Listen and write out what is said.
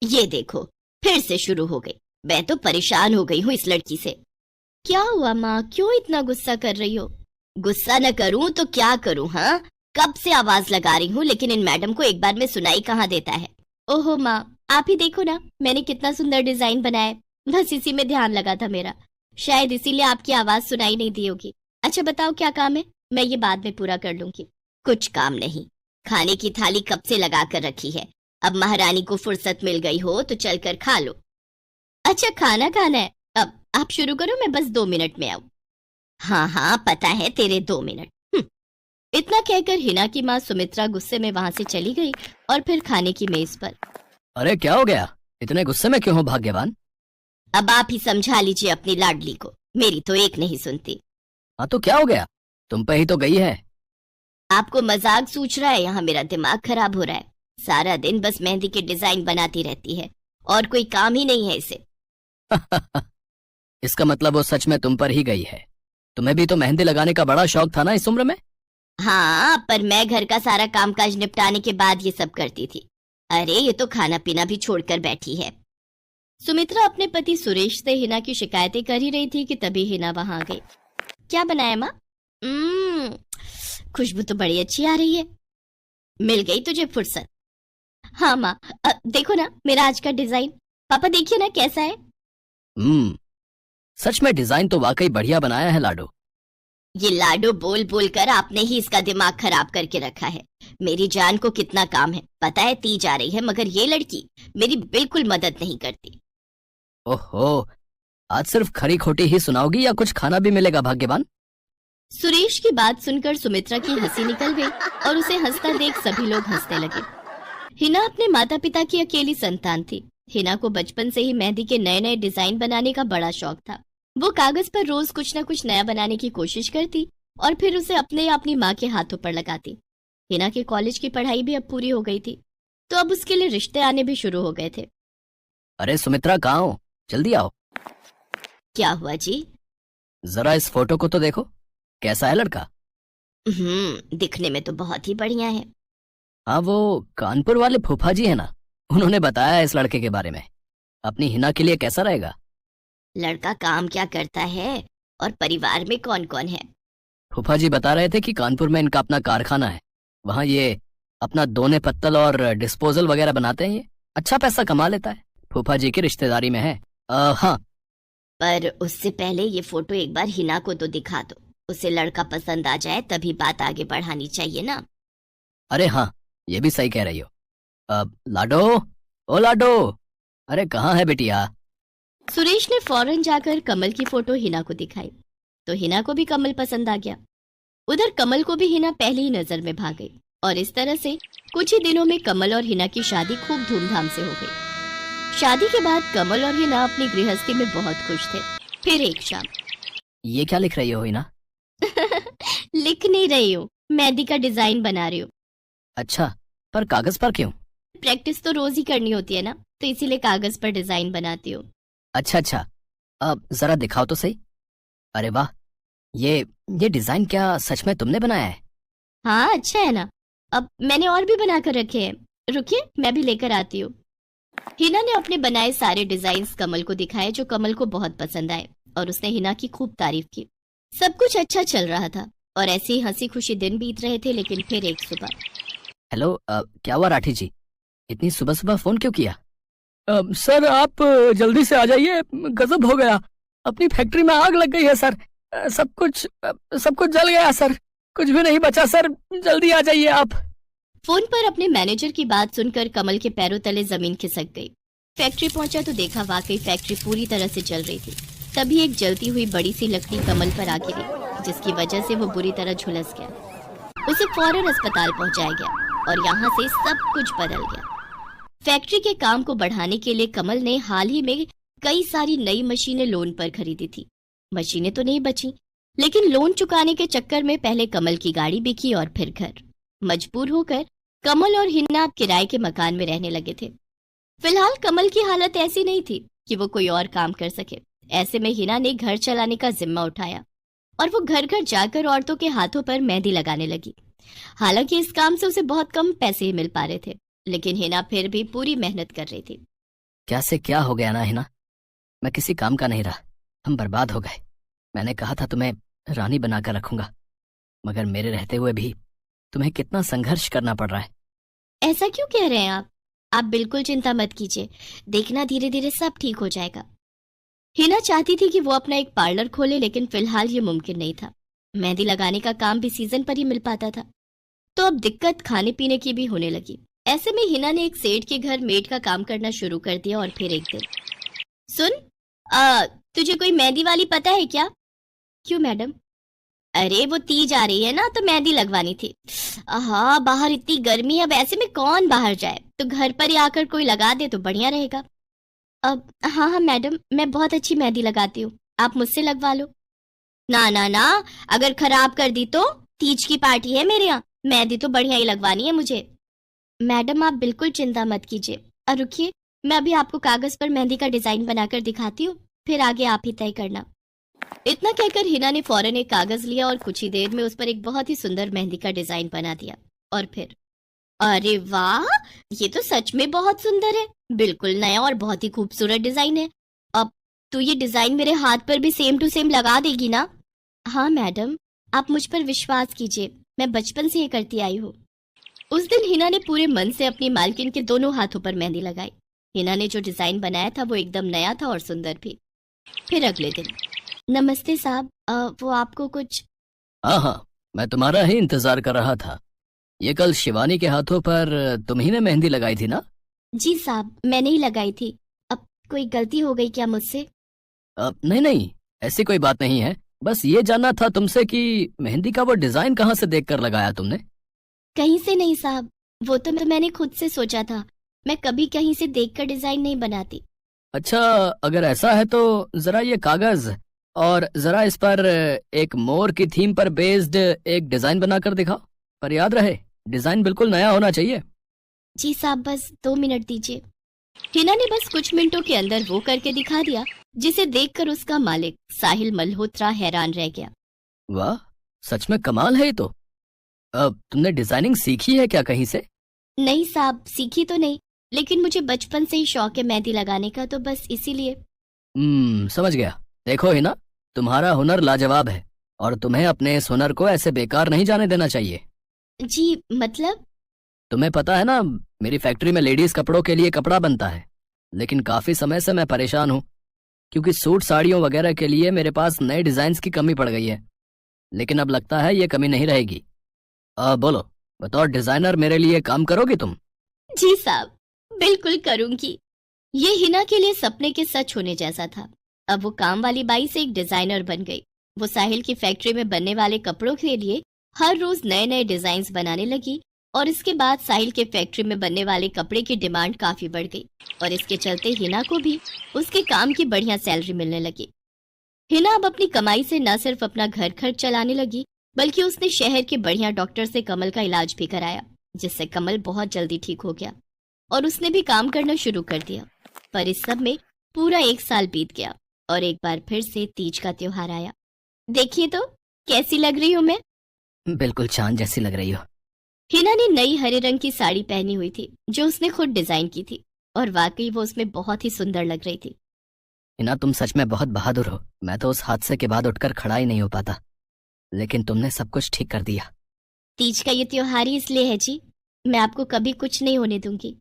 ये देखो, फिर से शुरू हो गई। मैं तो परेशान हो गई हूँ इस लड़की से। क्या हुआ माँ, क्यों इतना गुस्सा कर रही हो? गुस्सा न करूं तो क्या करूं? हाँ, कब से आवाज लगा रही हूँ, लेकिन इन मैडम को एक बार में सुनाई कहाँ देता है। ओहो माँ, आप ही देखो ना, मैंने कितना सुंदर डिजाइन बनाया है। बस इसी में ध्यान लगा था मेरा, शायद इसीलिए आपकी आवाज सुनाई नहीं दी होगी। अच्छा बताओ क्या काम है, मैं ये बाद में पूरा कर लूंगी। कुछ काम नहीं, खाने की थाली कब से लगा कर रखी है। अब महारानी को फुर्सत मिल गई हो तो चलकर खा लो। अच्छा खाना खाना है, अब आप शुरू करो, मैं बस 2 मिनट में आऊं। हाँ हाँ पता है तेरे 2 मिनट। इतना कहकर हिना की माँ सुमित्रा गुस्से में वहां से चली गई और फिर खाने की मेज पर। अरे क्या हो गया, इतने गुस्से में क्यों हो भाग्यवान? अब आप ही समझा लीजिए अपनी लाडली को, मेरी तो एक नहीं सुनती। हाँ तो क्या हो गया, तुम पे ही तो गई है। आपको मजाक सूझ रहा है? यहाँ मेरा दिमाग खराब हो रहा है। सारा दिन बस मेहंदी के डिजाइन बनाती रहती है और कोई काम ही नहीं है इसे। इसका मतलब वो सच में तुम पर ही गई है। तुम्हें भी तो मेहंदी लगाने का बड़ा शौक था ना इस उम्र में। हाँ, पर मैं घर का सारा कामकाज निपटाने के बाद ये सब करती थी। अरे ये तो खाना पीना भी छोड़कर बैठी है। सुमित्रा अपने पति सुरेश से हिना की शिकायतें कर ही रही थी कि तभी हिना वहां आ गई। क्या बनाया माँ? खुशबू तो बड़ी अच्छी आ रही है। मिल गई तुझे फुर्सत। हाँ माँ, देखो ना मेरा आज का डिजाइन। पापा देखिए ना कैसा है। सच में डिजाइन तो वाकई बढ़िया बनाया है लाडो। ये लाडो बोल बोल कर आपने ही इसका दिमाग खराब करके रखा है। मेरी जान को कितना काम है पता है, ती जा रही है, मगर ये लड़की मेरी बिल्कुल मदद नहीं करती। ओहो, आज सिर्फ खरी खोटी ही सुनाओगी या कुछ खाना भी मिलेगा भाग्यवान? सुरेश की बात सुनकर सुमित्रा की हंसी निकल गई और उसे हंसता देख सभी लोग हंसने लगे। हिना अपने माता पिता की अकेली संतान थी। हिना को बचपन से ही मेहंदी के नए नए डिजाइन बनाने का बड़ा शौक था। वो कागज पर रोज कुछ न कुछ नया बनाने की कोशिश करती और फिर उसे अपने या अपनी माँ के हाथों पर लगाती। हिना के कॉलेज की पढ़ाई भी अब पूरी हो गई थी, तो अब उसके लिए रिश्ते आने भी शुरू हो गए थे। अरे सुमित्रा कहाँ हो, जल्दी आओ। क्या हुआ जी? जरा इस फोटो को तो देखो, कैसा है लड़का? दिखने में तो बहुत ही बढ़िया है। हाँ, वो कानपुर वाले फूफा जी है ना, उन्होंने बताया इस लड़के के बारे में। अपनी हिना के लिए कैसा रहेगा? लड़का काम क्या करता है और परिवार में कौन कौन है? फूफा जी बता रहे थे कि कानपुर में इनका अपना कारखाना है। वहाँ ये अपना दोने पत्तल और डिस्पोजल वगैरह बनाते हैं। ये अच्छा पैसा कमा लेता है, फूफा जी की रिश्तेदारी में है। हाँ, पर उससे पहले ये फोटो एक बार हिना को तो दिखा दो। उसे लड़का पसंद आ जाए तभी बात आगे बढ़ानी चाहिए ना। अरे हाँ, ये भी सही कह रही हो। लाडो, ओ लाडो, अरे कहाँ है बेटिया? सुरेश ने फौरन जाकर कमल की फोटो हिना को दिखाई तो हिना को भी कमल पसंद आ गया। उधर कमल को भी हिना पहली ही नजर में भाग गई और इस तरह से कुछ ही दिनों में कमल और हिना की शादी खूब धूमधाम से हो गई। शादी के बाद कमल और हिना अपनी गृहस्थी में बहुत खुश थे। फिर एक शाम। ये क्या लिख रही हो हिना? लिख नहीं रही हूँ, मेहंदी का डिजाइन बना रही हूँ। अच्छा, पर कागज पर क्यों? प्रैक्टिस तो रोज ही करनी होती है ना, तो इसीलिए कागज पर डिजाइन बनाती हूँ। अच्छा, अब जरा दिखाओ तो सही। अरे वाह, ये डिजाइन क्या सच में तुमने बनाया है? हाँ अच्छा है ना। अब मैंने और भी बनाकर रखे हैं, रुकिए मैं भी लेकर आती हूँ। हिना ने अपने बनाए सारे डिजाइन्स कमल को दिखाए, जो कमल को बहुत पसंद आए और उसने हिना की खूब तारीफ की। सब कुछ अच्छा चल रहा था और ऐसे ही हंसी खुशी दिन बीत रहे थे। लेकिन फिर एक सुबह। हेलो, क्या हुआ राठी जी, इतनी सुबह सुबह फोन क्यों किया? सर आप जल्दी से आ जाइए, गजब हो गया, अपनी फैक्ट्री में आग लग गई है सर। सब कुछ जल गया सर, कुछ भी नहीं बचा सर, जल्दी आ जाइए आप। फोन पर अपने मैनेजर की बात सुनकर कमल के पैरों तले जमीन खिसक गई। फैक्ट्री पहुंचा तो देखा वाकई फैक्ट्री पूरी तरह से जल रही थी। तभी एक जलती हुई बड़ी सी लकड़ी कमल पर आ गिरी, जिसकी वजह से वो बुरी तरह झुलस गया। उसे फौरन अस्पताल पहुंचाया गया और यहाँ से सब कुछ बदल गया। फैक्ट्री के काम को बढ़ाने के लिए कमल ने हाल ही में कई सारी नई मशीनें लोन पर खरीदी थी। मशीनें तो नहीं बची, लेकिन लोन चुकाने के चक्कर में पहले कमल की गाड़ी बिकी और फिर घर। मजबूर होकर कमल और हिना अब किराए के मकान में रहने लगे थे। फिलहाल कमल की हालत ऐसी नहीं थी कि वो कोई और काम कर सके। ऐसे में हिना ने घर चलाने का जिम्मा उठाया और वो घर घर जाकर औरतों के हाथों पर मेहंदी लगाने लगी। हालांकि इस काम से उसे बहुत कम पैसे ही मिल पा रहे थे, लेकिन हिना फिर भी पूरी मेहनत कर रही थी। क्या से क्या हो गया ना हिना, मैं किसी काम का नहीं रहा, हम बर्बाद हो गए। मैंने कहा था तुम्हें रानी बनाकर रखूंगा, मगर मेरे रहते हुए भी तुम्हें कितना संघर्ष करना पड़ रहा है। ऐसा क्यों कह रहे हैं आप बिल्कुल चिंता मत कीजिए, देखना धीरे धीरे सब ठीक हो जाएगा। हिना चाहती थी कि वो अपना एक पार्लर खोले, लेकिन फिलहाल ये मुमकिन नहीं था। मेहंदी लगाने का काम भी सीजन पर ही मिल पाता था, तो अब दिक्कत खाने पीने की भी होने लगी। ऐसे में हिना ने एक सेठ के घर मेड का काम करना शुरू कर दिया। और फिर एक दिन, सुन, तुझे कोई मेहंदी वाली पता है क्या? क्यों मैडम? अरे वो तीज आ रही है ना, तो मेहंदी लगवानी थी। हाँ, बाहर इतनी गर्मी है, अब ऐसे में कौन बाहर जाए, तो घर पर ही आकर कोई लगा दे तो बढ़िया रहेगा। अब हाँ हाँ मैडम, मैं बहुत अच्छी मेहंदी लगाती हूँ, आप मुझसे लगवा लो। ना ना ना, अगर खराब कर दी तो? तीज की पार्टी है मेरे यहाँ, मेहंदी तो बढ़िया ही लगवानी है मुझे। मैडम आप बिल्कुल चिंता मत कीजिए, और रुकिए, मैं अभी आपको कागज पर मेहंदी का डिजाइन बनाकर दिखाती हूँ, फिर आगे आप ही तय करना। इतना कहकर हिना ने फौरन एक कागज लिया और कुछ ही देर में उस पर एक बहुत ही सुंदर मेहंदी का डिजाइन बना दिया। और फिर, अरे वाह, ये तो सच में बहुत सुंदर है, बिल्कुल नया और बहुत ही खूबसूरत डिजाइन है। अब तो ये डिजाइन मेरे हाथ पर भी सेम टू सेम लगा देगी ना? हाँ मैडम, आप मुझ पर विश्वास कीजिए, मैं बचपन से ये करती आई हूँ। उस दिन हिना ने पूरे मन से अपनी मालकिन के दोनों हाथों पर मेहंदी लगाई। हिना ने जो डिजाइन बनाया था वो एकदम नया था और सुंदर भी। फिर अगले दिन, नमस्ते साहब, वो आपको कुछ? हाँ हाँ, मैं तुम्हारा ही इंतजार कर रहा था। ये कल शिवानी के हाथों पर तुम ही ने मेहंदी लगाई थी ना? जी साहब, मैंने ही लगाई थी। अब कोई गलती हो गई क्या मुझसे? नहीं नहीं, ऐसी कोई बात नहीं है, बस ये जानना था तुमसे कि मेहंदी का वो डिजाइन कहाँ से देखकर लगाया तुमने? कहीं से नहीं साहब, वो तो मैंने खुद से सोचा था, मैं कभी कहीं से देखकर डिजाइन नहीं बनाती। अच्छा, अगर ऐसा है तो जरा ये कागज और जरा इस पर एक मोर की थीम पर बेस्ड एक डिजाइन बनाकर दिखाओ, पर याद रहे डिजाइन बिल्कुल नया होना चाहिए। जी साहब, बस 2 मिनट दीजिए। हिना ने बस कुछ मिनटों के अंदर वो करके दिखा दिया, जिसे देखकर उसका मालिक साहिल मल्होत्रा हैरान रह गया। वाह, सच में कमाल है ये तो। अब तुमने डिजाइनिंग सीखी है क्या कहीं से? नहीं साहब, सीखी तो नहीं, लेकिन मुझे बचपन से ही शौक है मेहंदी लगाने का, तो बस इसीलिए। समझ गया। देखो ही ना, तुम्हारा हुनर लाजवाब है और तुम्हें अपने इस हुनर को ऐसे बेकार नहीं जाने देना चाहिए। जी मतलब? तुम्हें पता है ना, मेरी फैक्ट्री में लेडीज कपड़ों के लिए कपड़ा बनता है, लेकिन काफी समय से मैं परेशान हूँ, क्योंकि सूट साड़ियों वगैरह के लिए मेरे पास नए डिजाइन्स की कमी पड़ गई है। लेकिन अब लगता है ये कमी नहीं रहेगी। बोलो, बतौर डिजाइनर मेरे लिए काम करोगी तुम? जी साहब, बिल्कुल करूंगी। ये हिना के लिए सपने के सच होने जैसा था। अब वो काम वाली बाई से एक डिजाइनर बन गई। वो साहिल की फैक्ट्री में बनने वाले कपड़ों के लिए हर रोज नए नए डिजाइन बनाने लगी, और इसके बाद साहिल के फैक्ट्री में बनने वाले कपड़े की डिमांड काफी बढ़ गई, और इसके चलते हिना को भी उसके काम की बढ़िया सैलरी मिलने लगी। हिना अब अपनी कमाई से न सिर्फ अपना घर खर्च चलाने लगी, बल्कि उसने शहर के बढ़िया डॉक्टर से कमल का इलाज भी कराया, जिससे कमल बहुत जल्दी ठीक हो गया और उसने भी काम करना शुरू कर दिया। पर इस सब में पूरा 1 साल बीत गया और एक बार फिर से तीज का त्योहार आया। देखिए तो कैसी लग रही हूँ मैं? बिल्कुल चांद जैसी लग रही हो। हिना ने नई हरे रंग की साड़ी पहनी हुई थी, जो उसने खुद डिजाइन की थी, और वाकई वो उसमें बहुत ही सुंदर लग रही थी। हिना, तुम सच में बहुत बहादुर हो। मैं तो उस हादसे के बाद उठकर खड़ा ही नहीं हो पाता, लेकिन तुमने सब कुछ ठीक कर दिया। तीज का ये त्योहार ही इसलिए है जी, मैं आपको कभी कुछ नहीं होने दूंगी।